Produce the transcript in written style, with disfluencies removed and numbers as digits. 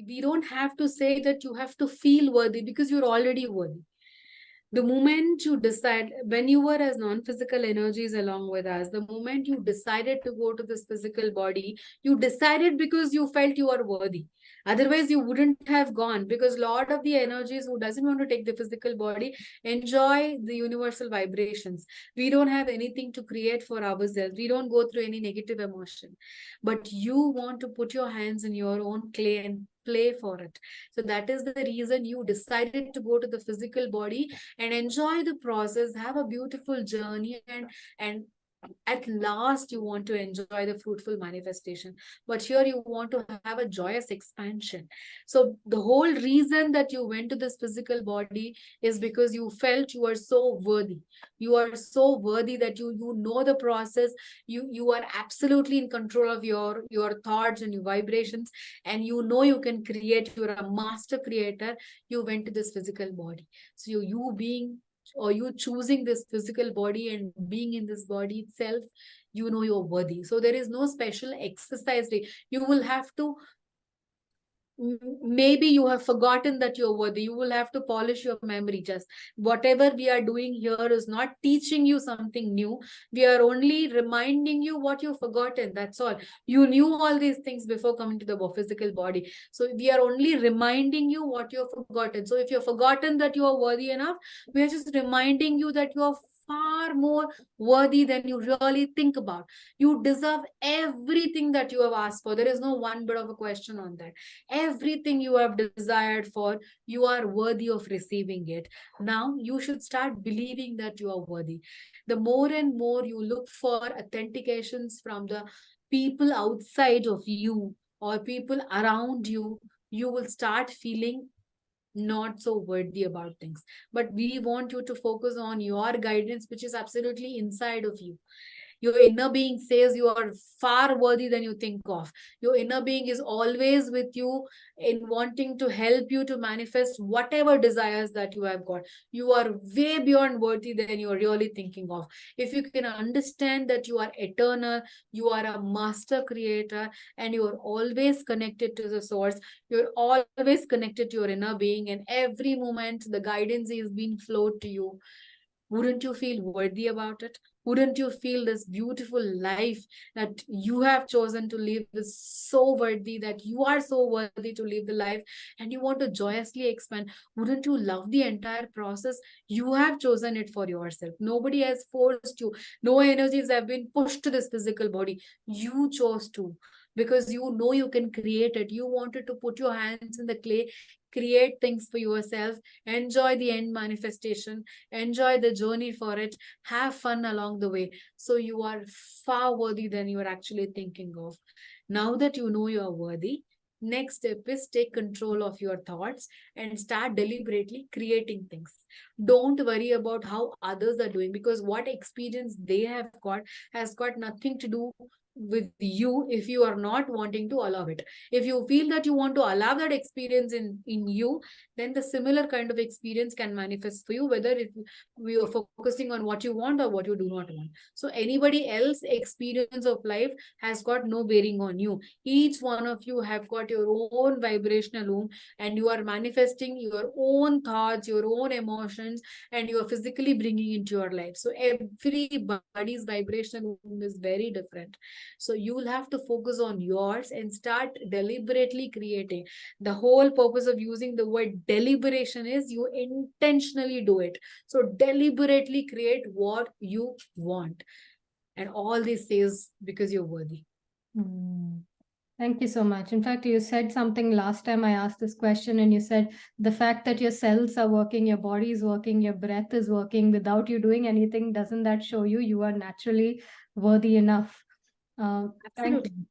we don't have to say that you have to feel worthy, because you're already worthy. The moment you decide, when you were as non-physical energies along with us, the moment you decided to go to this physical body, you decided because you felt you are worthy. Otherwise you wouldn't have gone, because lot of the energies who doesn't want to take the physical body enjoy the universal vibrations. We don't have anything to create for ourselves, we don't go through any negative emotion, but you want to put your hands in your own clay and play for it. So that is the reason you decided to go to the physical body and enjoy the process, have a beautiful journey, and at last you want to enjoy the fruitful manifestation. But here you want to have a joyous expansion. So the whole reason that you went to this physical body is because you felt you are so worthy. You are so worthy that you know the process. You are absolutely in control of your thoughts and your vibrations, and you know you can create. You're a master creator. You went to this physical body. So you being, or you choosing this physical body and being in this body itself, you know you're worthy. So there is no special exercise day. You will have to, maybe you have forgotten that you're worthy, you will have to polish your memory. Just whatever we are doing here is not teaching you something new, we are only reminding you what you've forgotten, that's all. You knew all these things before coming to the physical body, so we are only reminding you what you've forgotten. So if you've forgotten that you are worthy enough, we are just reminding you that you are far more worthy than you really think about. You deserve everything that you have asked for. There is no one bit of a question on that. Everything you have desired for, you are worthy of receiving it. Now you should start believing that you are worthy. The more and more you look for authentications from the people outside of you or people around you, you will start feeling not so worthy about things. But we want you to focus on your guidance, which is absolutely inside of you. Your inner being says you are far worthy than you think of. Your inner being is always with you in wanting to help you to manifest whatever desires that you have got. You are way beyond worthy than you are really thinking of. If you can understand that you are eternal, you are a master creator, and you are always connected to the source, you're always connected to your inner being, and every moment the guidance is being flowed to you, wouldn't you feel worthy about it? Wouldn't you feel this beautiful life that you have chosen to live is so worthy, that you are so worthy to live the life and you want to joyously expand? Wouldn't you love the entire process? You have chosen it for yourself. Nobody has forced you. No energies have been pushed to this physical body. You chose to, because you know you can create it. You wanted to put your hands in the clay, create things for yourself, enjoy the end manifestation, enjoy the journey for it, have fun along the way. So you are far worthy than you are actually thinking of. Now that you know you are worthy, next step is take control of your thoughts and start deliberately creating things. Don't worry about how others are doing, because what experience they have got has got nothing to do with you if you are not wanting to allow it. If you feel that you want to allow that experience in you, then the similar kind of experience can manifest for you, whether it we are focusing on what you want or what you do not want. So anybody else experience of life has got no bearing on you. Each one of you have got your own vibrational home, and you are manifesting your own thoughts, your own emotions, and you are physically bringing into your life. So everybody's vibrational home is very different. So you will have to focus on yours and start deliberately creating. The whole purpose of using the word deliberation is you intentionally do it. So deliberately create what you want. And all this is because you're worthy. Thank you so much. In fact, you said something last time I asked this question, and you said the fact that your cells are working, your body is working, your breath is working without you doing anything, doesn't that show you you are naturally worthy enough? Thank Absolutely. you.